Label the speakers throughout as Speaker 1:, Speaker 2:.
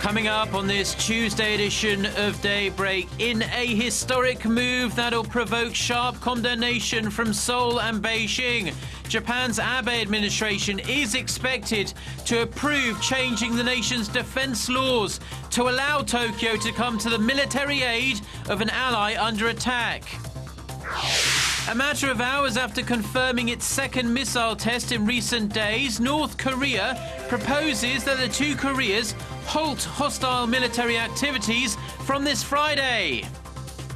Speaker 1: Coming up on this Tuesday edition of Daybreak, in a historic move that'll provoke sharp condemnation from Seoul and Beijing, Japan's Abe administration is expected to approve changing the nation's defense laws to allow Tokyo to come to the military aid of an ally under attack. A matter of hours after confirming its second missile test in recent days, North Korea proposes that the two Koreas halt hostile military activities from this Friday.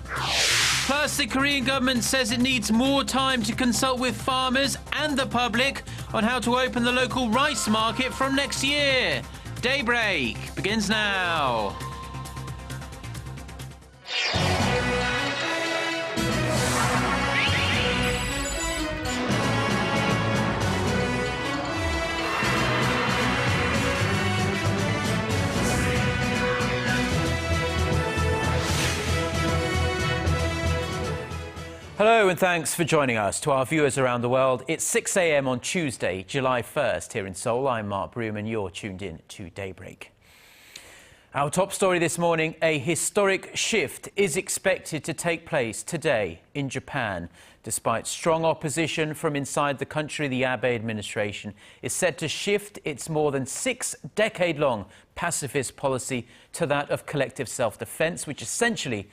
Speaker 1: Plus, the Korean government says it needs more time to consult with farmers and the public on how to open the local rice market from next year. Daybreak begins now. Hello and thanks for joining us. To our viewers around the world, it's 6 a.m. on Tuesday, July 1st here in Seoul. I'm Mark Broom and you're tuned in to Daybreak. Our top story this morning, a historic shift is expected to take place today in Japan. Despite strong opposition from inside the country, the Abe administration is set to shift its more than 6-decade-long pacifist policy to that of collective self-defense, which essentially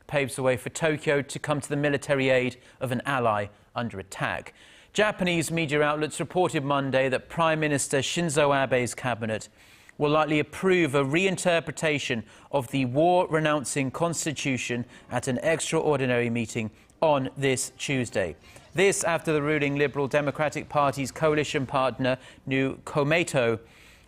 Speaker 1: paves the way for Tokyo to come to the military aid of an ally under attack. Japanese media outlets reported Monday that Prime Minister Shinzo Abe's cabinet will likely approve a reinterpretation of the war-renouncing constitution at an extraordinary meeting on this Tuesday. This after the ruling Liberal Democratic Party's coalition partner, New Komeito,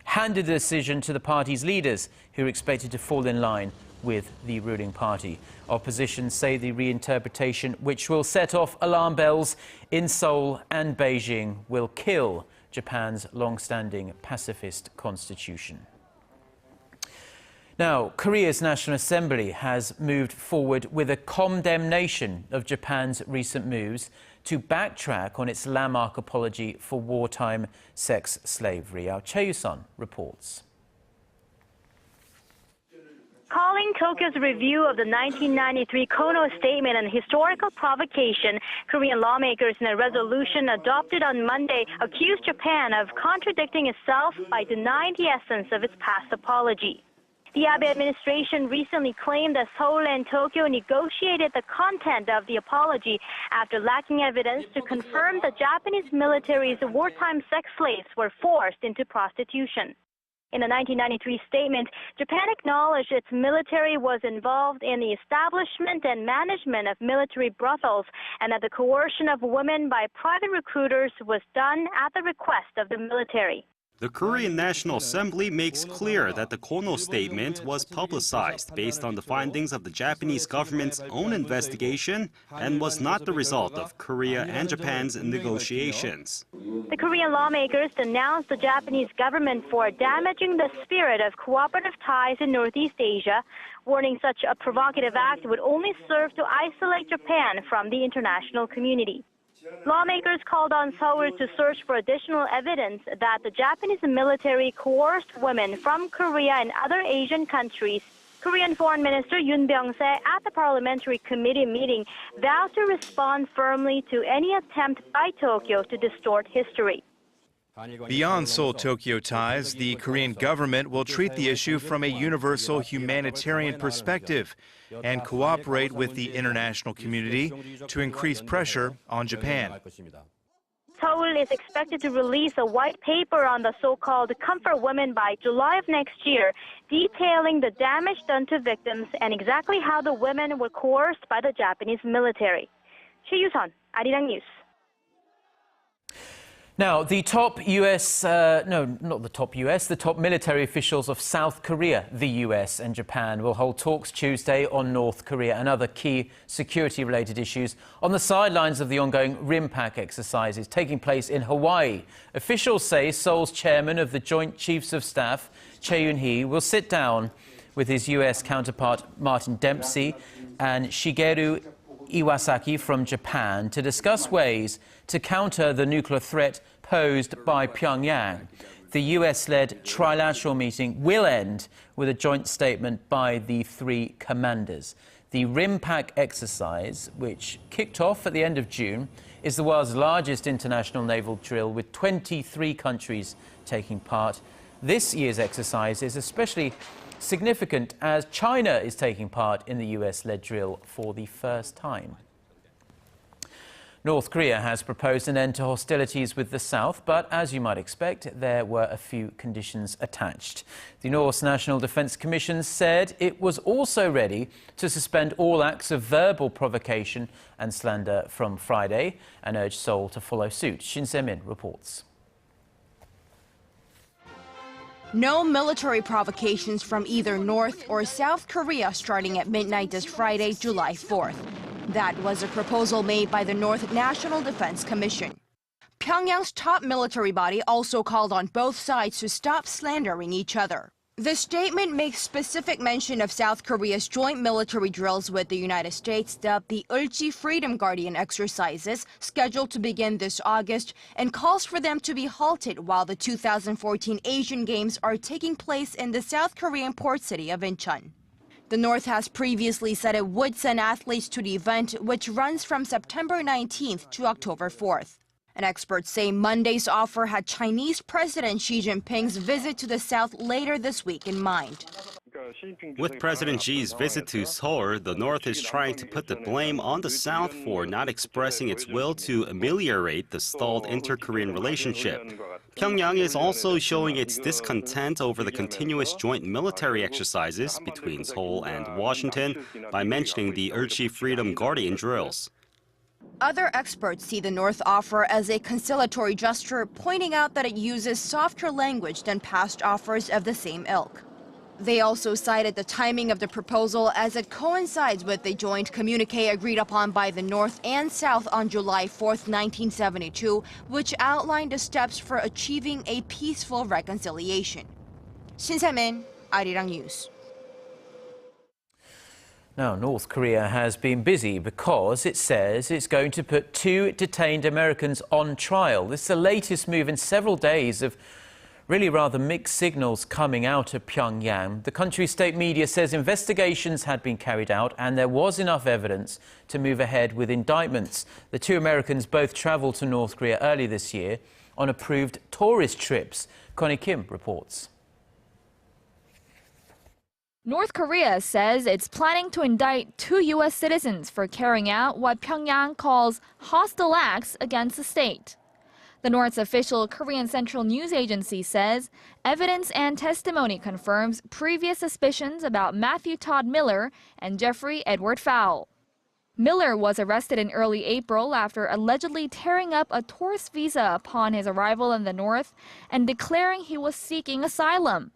Speaker 1: handed the decision to the party's leaders, who are expected to fall in line with the ruling party. Opposition say the reinterpretation, which will set off alarm bells in Seoul and Beijing, will kill Japan's long-standing pacifist constitution. Now, Korea's National Assembly has moved forward with a condemnation of Japan's recent moves to backtrack on its landmark apology for wartime sex slavery. Our Chae-Yusun reports.
Speaker 2: Calling Tokyo's review of the 1993 Kono Statement an historical provocation, Korean lawmakers in a resolution adopted on Monday accused Japan of contradicting itself by denying the essence of its past apology. The Abe administration recently claimed that Seoul and Tokyo negotiated the content of the apology after lacking evidence to confirm the Japanese military's wartime sex slaves were forced into prostitution. In the 1993 statement, Japan acknowledged its military was involved in the establishment and management of military brothels and that the coercion of women by private recruiters was done at the request of the military.
Speaker 3: The Korean National Assembly makes clear that the Kono Statement was publicized based on the findings of the Japanese government's own investigation and was not the result of Korea and Japan's negotiations.
Speaker 2: The Korean lawmakers denounced the Japanese government for damaging the spirit of cooperative ties in Northeast Asia, warning such a provocative act would only serve to isolate Japan from the international community. Lawmakers called on Seoul to search for additional evidence that the Japanese military coerced women from Korea and other Asian countries. Korean Foreign Minister Yoon Byung-se at the parliamentary committee meeting vowed to respond firmly to any attempt by Tokyo to distort history.
Speaker 4: Beyond Seoul-Tokyo ties, the Korean government will treat the issue from a universal humanitarian perspective and cooperate with the international community to increase pressure on Japan.
Speaker 2: Seoul is expected to release a white paper on the so-called comfort women by July of next year, detailing the damage done to victims and exactly how the women were coerced by the Japanese military. Chae-Yusun, Arirang News.
Speaker 1: Now, the top the top military officials of South Korea, the US and Japan will hold talks Tuesday on North Korea and other key security-related issues on the sidelines of the ongoing RIMPAC exercises taking place in Hawaii. Officials say Seoul's chairman of the Joint Chiefs of Staff, Choi Yoon-hee, will sit down with his US counterpart Martin Dempsey and Shigeru Iwasaki from Japan to discuss ways to counter the nuclear threat posed by Pyongyang. The US-led trilateral meeting will end with a joint statement by the three commanders. The RIMPAC exercise, which kicked off at the end of June, is the world's largest international naval drill with 23 countries taking part. This year's exercise is especially significant as China is taking part in the US-led drill for the first time. North Korea has proposed an end to hostilities with the South, but as you might expect, there were a few conditions attached. The North's National Defense Commission said it was also ready to suspend all acts of verbal provocation and slander from Friday and urged Seoul to follow suit. Shin Se-min reports.
Speaker 5: No military provocations from either North or South Korea starting at midnight this Friday, July 4th. That was a proposal made by the North National Defense Commission. Pyongyang's top military body also called on both sides to stop slandering each other. The statement makes specific mention of South Korea's joint military drills with the United States dubbed the Ulchi Freedom Guardian exercises, scheduled to begin this August, and calls for them to be halted while the 2014 Asian Games are taking place in the South Korean port city of Incheon. The North has previously said it would send athletes to the event, which runs from September 19th to October 4th. And experts say Monday's offer had Chinese President Xi Jinping's visit to the South later this week in mind.
Speaker 3: With President Xi's visit to Seoul, the North is trying to put the blame on the South for not expressing its will to ameliorate the stalled inter-Korean relationship. Pyongyang is also showing its discontent over the continuous joint military exercises between Seoul and Washington by mentioning the Ulchi Freedom Guardian drills.
Speaker 5: Other experts see the North offer as a conciliatory gesture, pointing out that it uses softer language than past offers of the same ilk. They also cited the timing of the proposal as it coincides with the joint communique agreed upon by the North and South on July 4, 1972, which outlined the steps for achieving a peaceful reconciliation. Shin Se-min, Arirang News.
Speaker 1: Now, North Korea has been busy because it says it's going to put two detained Americans on trial. This is the latest move in several days of really rather mixed signals coming out of Pyongyang. The country's state media says investigations had been carried out and there was enough evidence to move ahead with indictments. The two Americans both travelled to North Korea early this year on approved tourist trips. Connie Kim reports.
Speaker 6: North Korea says it's planning to indict two U.S. citizens for carrying out what Pyongyang calls hostile acts against the state. The North's official Korean Central News Agency says evidence and testimony confirms previous suspicions about Matthew Todd Miller and Jeffrey Edward Fowle. Miller was arrested in early April after allegedly tearing up a tourist visa upon his arrival in the North and declaring he was seeking asylum.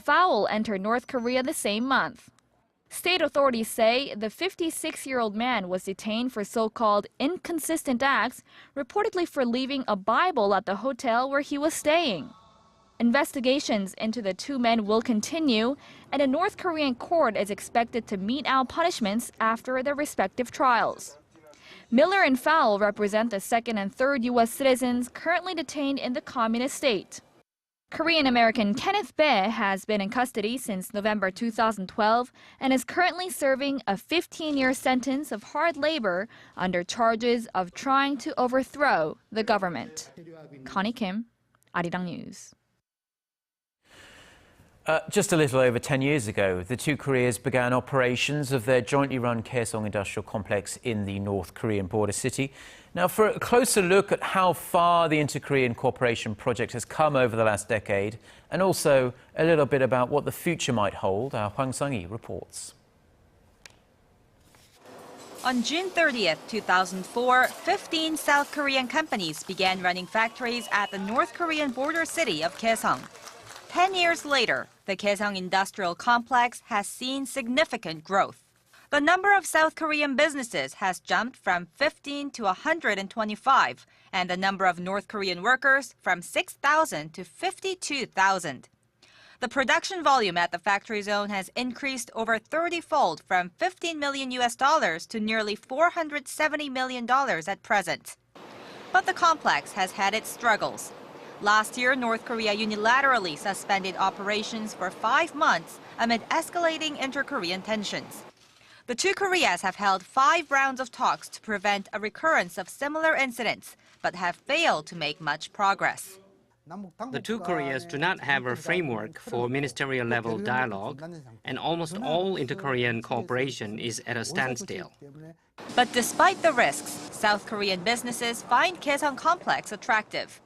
Speaker 6: Fowle entered North Korea the same month. State authorities say the 56-year-old man was detained for so-called inconsistent acts, reportedly for leaving a Bible at the hotel where he was staying. Investigations into the two men will continue, and a North Korean court is expected to mete out punishments after their respective trials. Miller and Fowle represent the second and third U.S. citizens currently detained in the communist state. Korean-American Kenneth Bae has been in custody since November 2012 and is currently serving a 15-year sentence of hard labor under charges of trying to overthrow the government. Connie Kim, Arirang News.
Speaker 1: Just a little over 10 years ago, the two Koreas began operations of their jointly run Kaesong industrial complex in the North Korean border city. Now, for a closer look at how far the Inter-Korean cooperation project has come over the last decade, and also a little bit about what the future might hold, our Hwang Sang-hee reports.
Speaker 7: On June 30th, 2004, 15 South Korean companies began running factories at the North Korean border city of Kaesong. 10 years later, the Kaesong industrial complex has seen significant growth. The number of South Korean businesses has jumped from 15 to 125, and the number of North Korean workers from 6,000 to 52,000. The production volume at the factory zone has increased over 30-fold from $15 million to nearly $470 million at present. But the complex has had its struggles. Last year, North Korea unilaterally suspended operations for 5 months amid escalating inter-Korean tensions. The two Koreas have held 5 rounds of talks to prevent a recurrence of similar incidents, but have failed to make much progress.
Speaker 8: The two Koreas do not have a framework for ministerial-level dialogue, and almost all inter-Korean cooperation is at a standstill.
Speaker 7: But despite the risks, South Korean businesses find Kaesong Complex attractive.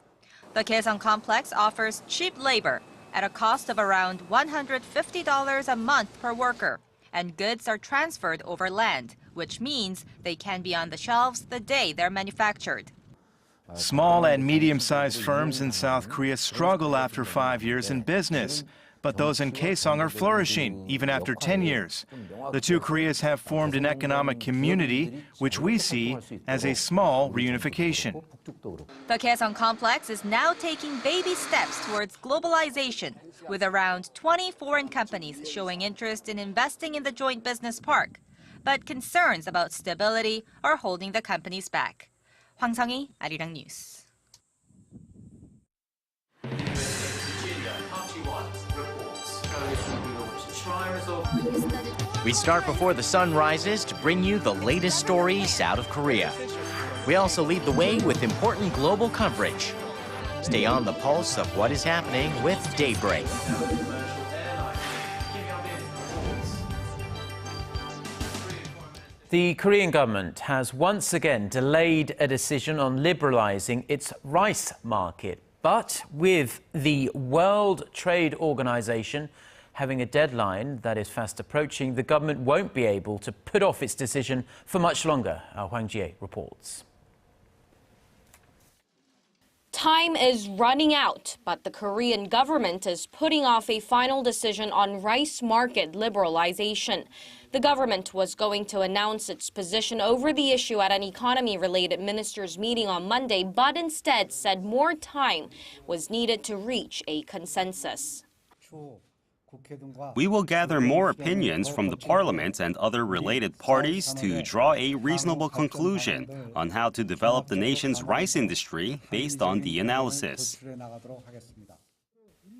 Speaker 7: The Kaesong Complex offers cheap labor at a cost of around $150 a month per worker, and goods are transferred over land, which means they can be on the shelves the day they're manufactured.
Speaker 4: Small and medium-sized firms in South Korea struggle after 5 years in business, but those in Kaesong are flourishing, even after 10 years. The two Koreas have formed an economic community, which we see as a small reunification.
Speaker 7: The Kaesong Complex is now taking baby steps towards globalization, with around 20 foreign companies showing interest in investing in the joint business park. But concerns about stability are holding the companies back. Hwang Sung-hee, Arirang News.
Speaker 9: We start before the sun rises to bring you the latest stories out of Korea. We also lead the way with important global coverage. Stay on the pulse of what is happening with Daybreak.
Speaker 1: The Korean government has once again delayed a decision on liberalizing its rice market. But with the World Trade Organization having a deadline that is fast approaching, the government won't be able to put off its decision for much longer. Our Hwang Jie reports.
Speaker 10: Time is running out, but the Korean government is putting off a final decision on rice market liberalization. The government was going to announce its position over the issue at an economy-related ministers' meeting on Monday, but instead said more time was needed to reach a consensus.
Speaker 3: We will gather more opinions from the parliament and other related parties to draw a reasonable conclusion on how to develop the nation's rice industry based on the analysis.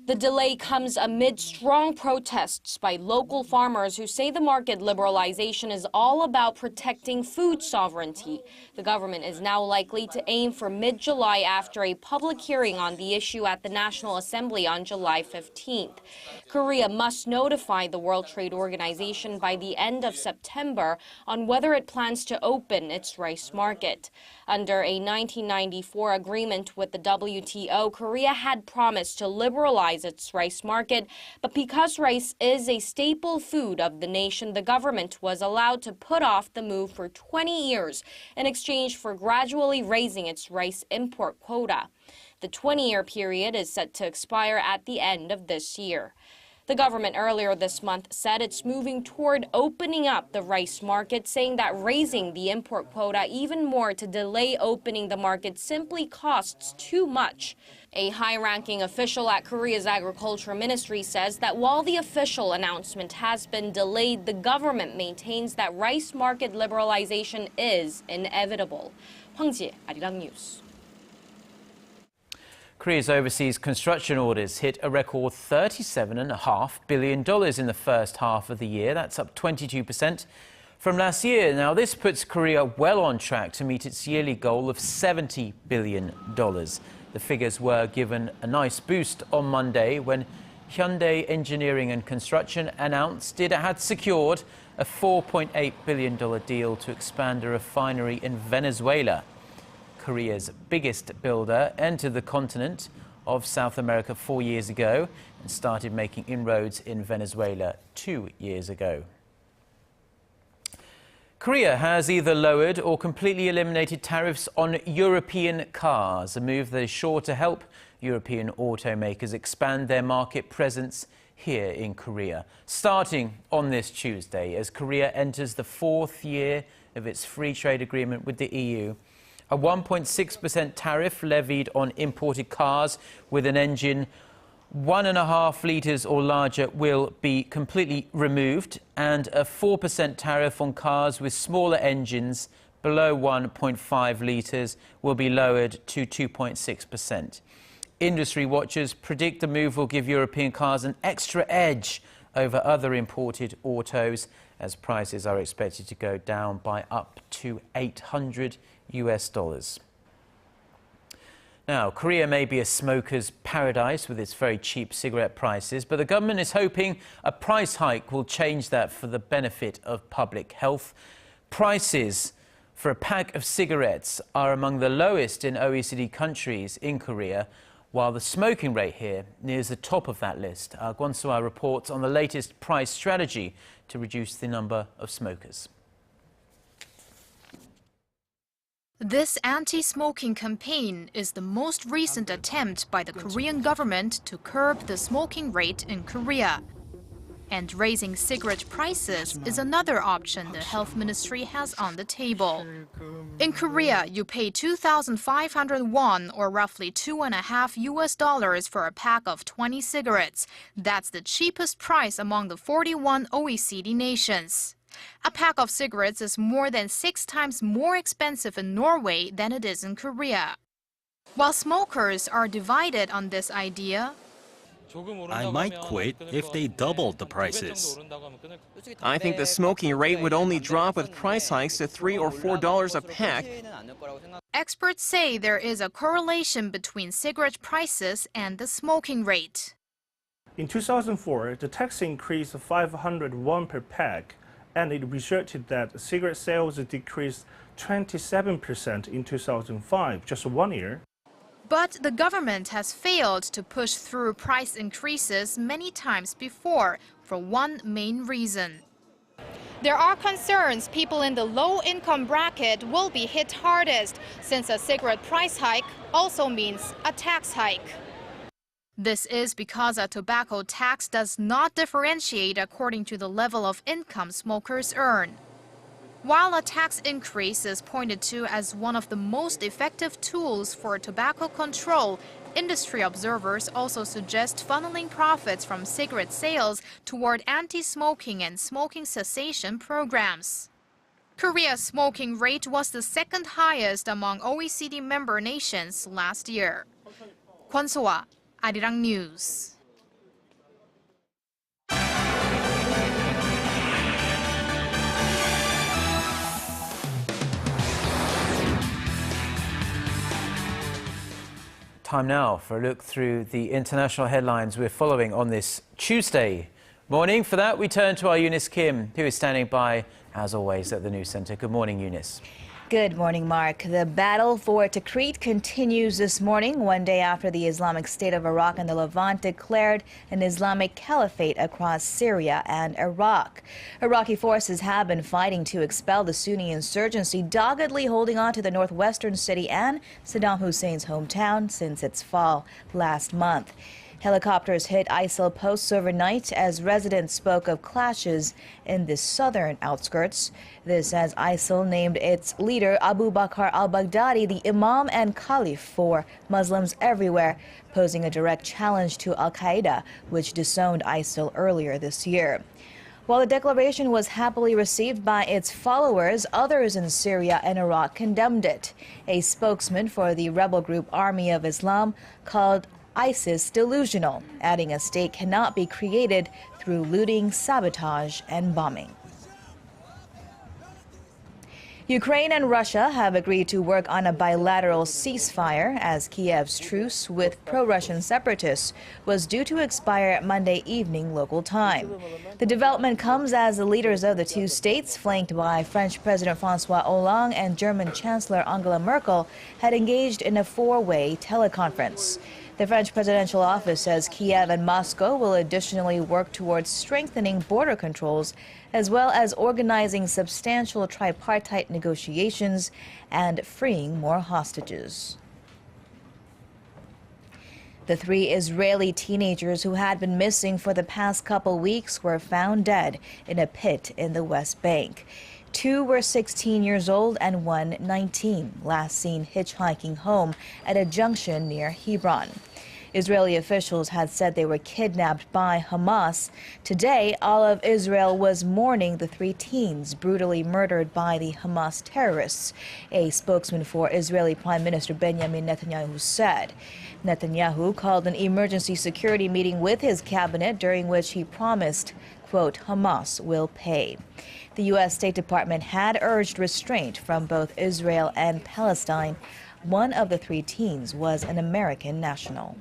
Speaker 10: The delay comes amid strong protests by local farmers who say the market liberalization is all about protecting food sovereignty. The government is now likely to aim for mid-July after a public hearing on the issue at the National Assembly on July 15th. Korea must notify the World Trade Organization by the end of September on whether it plans to open its rice market. Under a 1994 agreement with the WTO, Korea had promised to liberalize its rice market, but because rice is a staple food of the nation, the government was allowed to put off the move for 20 years in exchange for gradually raising its rice import quota. The 20-year period is set to expire at the end of this year. The government earlier this month said it's moving toward opening up the rice market, saying that raising the import quota even more to delay opening the market simply costs too much. A high-ranking official at Korea's Agriculture Ministry says that while the official announcement has been delayed, the government maintains that rice market liberalization is inevitable. Hwang Jie, Arirang News.
Speaker 1: Korea's overseas construction orders hit a record $37.5 billion in the first half of the year. That's up 22% from last year. Now, this puts Korea well on track to meet its yearly goal of $70 billion. The figures were given a nice boost on Monday when Hyundai Engineering and Construction announced it had secured a $4.8 billion deal to expand a refinery in Venezuela. Korea's biggest builder entered the continent of South America 4 years ago and started making inroads in Venezuela 2 years ago. Korea has either lowered or completely eliminated tariffs on European cars, a move that is sure to help European automakers expand their market presence here in Korea, starting on this Tuesday as Korea enters the 4th year of its free trade agreement with the EU. A 1.6% tariff levied on imported cars with an engine 1.5 litres or larger will be completely removed, and a 4% tariff on cars with smaller engines below 1.5 litres will be lowered to 2.6%. Industry watchers predict the move will give European cars an extra edge over other imported autos, as prices are expected to go down by up to $800 US. Now, Korea may be a smoker's paradise with its very cheap cigarette prices, but the government is hoping a price hike will change that for the benefit of public health. Prices for a pack of cigarettes are among the lowest in OECD countries in Korea, while the smoking rate here nears the top of that list. Kwon So-ah reports on the latest price strategy to reduce the number of smokers.
Speaker 11: This anti-smoking campaign is the most recent attempt by the Korean government to curb the smoking rate in Korea. And raising cigarette prices is another option the health ministry has on the table. In Korea, you pay 2,500 won, or roughly $2.5 US for a pack of 20 cigarettes. That's the cheapest price among the 41 OECD nations. A pack of cigarettes is more than 6 times more expensive in Norway than it is in Korea. While smokers are divided on this idea,
Speaker 3: I might quit if they doubled the prices.
Speaker 12: I think the smoking rate would only drop with price hikes to $3 or $4 a pack.
Speaker 11: experts say there is a correlation between cigarette prices and the smoking rate.
Speaker 13: In 2004, the tax increased 500 won per pack, and it resulted that cigarette sales decreased 27% in 2005, just 1 year.
Speaker 11: But the government has failed to push through price increases many times before for one main reason. There are concerns people in the low-income bracket will be hit hardest, since a cigarette price hike also means a tax hike. This is because a tobacco tax does not differentiate according to the level of income smokers earn. While a tax increase is pointed to as one of the most effective tools for tobacco control, industry observers also suggest funneling profits from cigarette sales toward anti-smoking and smoking cessation programs. Korea's smoking rate was the second highest among OECD member nations last year. Kwon So-ah, Arirang News.
Speaker 1: Time now for a look through the international headlines we're following on this Tuesday morning. For that, we turn to our Eunice Kim, who is standing by, as always, at the news center. Good morning, Eunice.
Speaker 14: Good morning, Mark. The battle for Tikrit continues this morning, one day after the Islamic State of Iraq and the Levant declared an Islamic caliphate across Syria and Iraq. Iraqi forces have been fighting to expel the Sunni insurgency, doggedly holding on to the northwestern city and Saddam Hussein's hometown since its fall last month. Helicopters hit ISIL posts overnight as residents spoke of clashes in the southern outskirts. This as ISIL named its leader Abu Bakr al-Baghdadi the Imam and Caliph for Muslims everywhere, posing a direct challenge to al-Qaeda, which disowned ISIL earlier this year. While the declaration was happily received by its followers, others in Syria and Iraq condemned it. A spokesman for the rebel group Army of Islam called ISIS delusional, adding a state cannot be created through looting, sabotage, and bombing. Ukraine and Russia have agreed to work on a bilateral ceasefire as Kiev's truce with pro-Russian separatists was due to expire Monday evening local time. The development comes as the leaders of the two states, flanked by French President François Hollande and German Chancellor Angela Merkel, had engaged in a four-way teleconference. The French presidential office says Kiev and Moscow will additionally work towards strengthening border controls, as well as organizing substantial tripartite negotiations and freeing more hostages. The three Israeli teenagers who had been missing for the past couple weeks were found dead in a pit in the West Bank. Two were 16 years old and one 19, last seen hitchhiking home at a junction near Hebron. Israeli officials had said they were kidnapped by Hamas. Today, all of Israel was mourning the 3 teens brutally murdered by the Hamas terrorists, a spokesman for Israeli Prime Minister Benjamin Netanyahu said. Netanyahu called an emergency security meeting with his cabinet during which he promised, quote, Hamas will pay. The U.S. State Department had urged restraint from both Israel and Palestine. One of the 3 teens was an American national.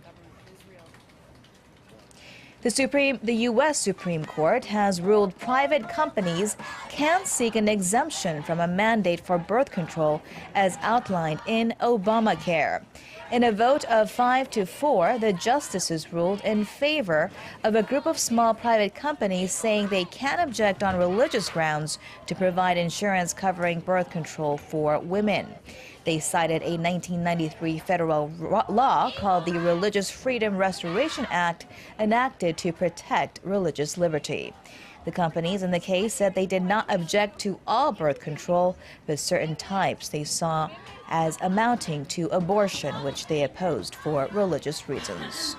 Speaker 14: The U.S. Supreme Court has ruled private companies can't seek an exemption from a mandate for birth control as outlined in Obamacare. In a vote of 5-4, the justices ruled in favor of a group of small private companies saying they can't object on religious grounds to provide insurance covering birth control for women. They cited a 1993 federal law called the Religious Freedom Restoration Act, enacted to protect religious liberty. The companies in the case said they did not object to all birth control, but certain types they saw as amounting to abortion, which they opposed for religious reasons.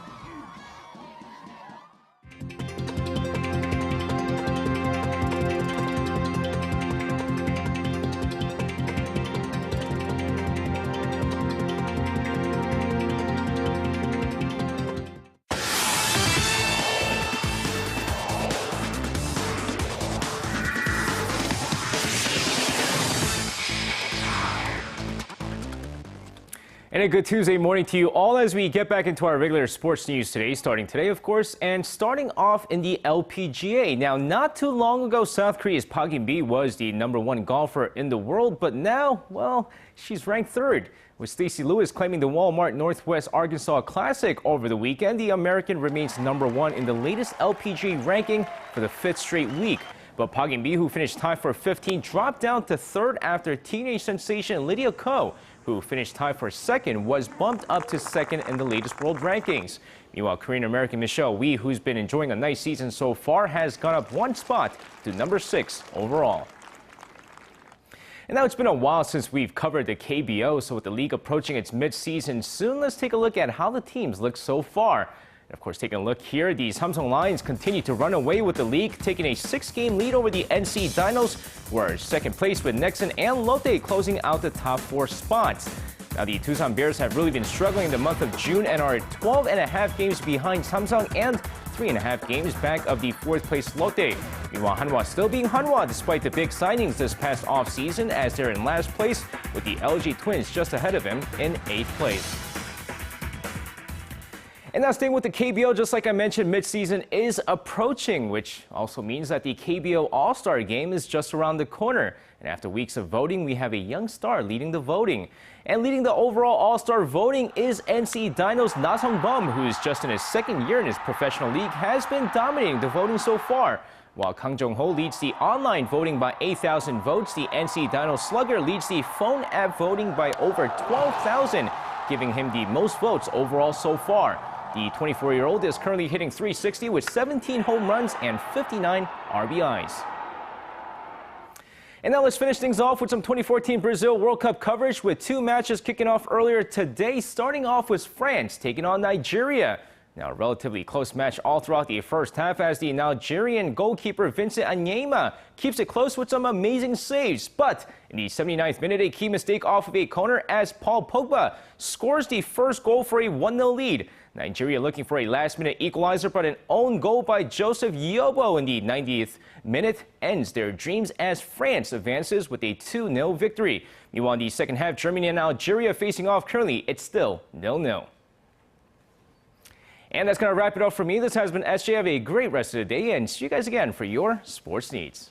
Speaker 15: And a good Tuesday morning to you all as we get back into our regular sports news today, starting today, of course, and starting off in the LPGA. Now, not too long ago, South Korea's Park In-bi was the #1 golfer in the world, but now, well, she's ranked 3rd. With Stacey Lewis claiming the Walmart Northwest Arkansas Classic over the weekend, the American remains #1 in the latest LPGA ranking for the 5th straight week. But Park In-bi, who finished tied for 15, dropped down to 3rd after teenage sensation Lydia Ko, who finished tied for 2nd, was bumped up to 2nd in the latest world rankings. Meanwhile, Korean-American Michelle Wie, who's been enjoying a nice season so far, has gone up 1 spot to #6 overall. And now it's been a while since we've covered the KBO, so with the league approaching its mid-season soon, let's take a look at how the teams look so far. And of course, taking a look here, the Samsung Lions continue to run away with the league, taking a 6-game lead over the NC Dinos, who are 2nd place with Nexon and Lotte closing out the top 4 spots. Now, the Tucson Bears have really been struggling in the month of June and are 12.5 games behind Samsung and 3.5 games back of the 4th place Lotte. Meanwhile, Hanwha still being Hanwha despite the big signings this past offseason, as they're in last place with the LG Twins just ahead of him in 8th place. And now staying with the KBO, just like I mentioned, mid-season is approaching, which also means that the KBO All-Star Game is just around the corner. And after weeks of voting, we have a young star leading the voting. And leading the overall All-Star voting is NC Dinos' Na Sung-bum, who's just in his 2nd year in his professional league, has been dominating the voting so far. While Kang Jong-ho leads the online voting by 8,000 votes, the NC Dinos slugger leads the phone app voting by over 12,000, giving him the most votes overall so far. The 24-year-old is currently hitting .360 with 17 home runs and 59 RBIs. And now let's finish things off with some 2014 Brazil World Cup coverage with 2 matches kicking off earlier today, starting off with France taking on Nigeria. Now, a relatively close match all throughout the first half as the Nigerian goalkeeper Vincent Anyema keeps it close with some amazing saves. But in the 79th minute, a key mistake off of a corner as Paul Pogba scores the first goal for a 1-0 lead. Nigeria looking for a last-minute equalizer, but an own goal by Joseph Yobo in the 90th minute ends their dreams as France advances with a 2-0 victory. Meanwhile, in the second half, Germany and Algeria facing off currently. It's still 0-0. And that's going to wrap it up for me. This has been SJ. Have a great rest of the day, and see you guys again for your sports needs.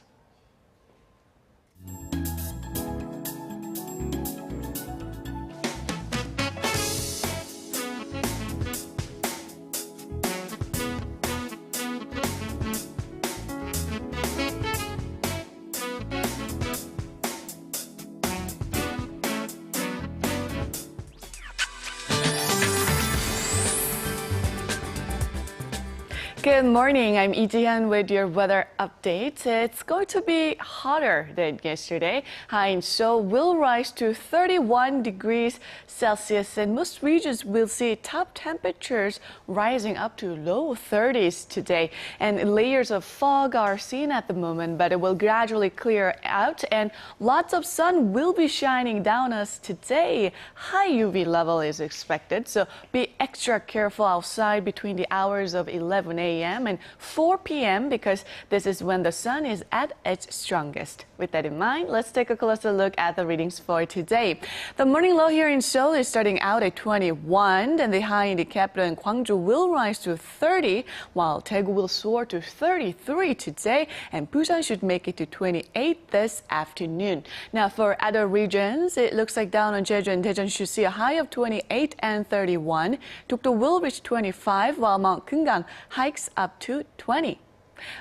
Speaker 16: Good morning. I'm Lee Ji-hyun with your weather update. It's going to be hotter than yesterday. High in Seoul will rise to 31 degrees Celsius, and most regions will see top temperatures rising up to low 30s today. And layers of fog are seen at the moment, but it will gradually clear out, and lots of sun will be shining down us today. High UV level is expected, so be extra careful outside between the hours of 11 a.m. and 4 p.m. because this is when the sun is at its strongest. With that in mind, let's take a closer look at the readings for today. The morning low here in Seoul is starting out at 21, and the high in the capital in Gwangju will rise to 30, while Daegu will soar to 33 today, and Busan should make it to 28 this afternoon. Now for other regions, it looks like down on Jeju and Daejeon should see a high of 28 and 31. Dokdo will reach 25, while Mount Kumgang hikes up to 20.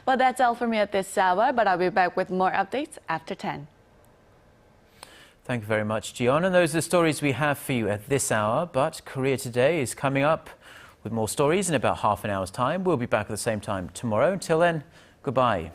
Speaker 16: Well, that's all for me at this hour, but I'll be back with more updates after 10.
Speaker 1: Thank you very much, Jion. And those are the stories we have for you at this hour. But Korea Today is coming up with more stories in about half an hour's time. We'll be back at the same time tomorrow. Until then, goodbye.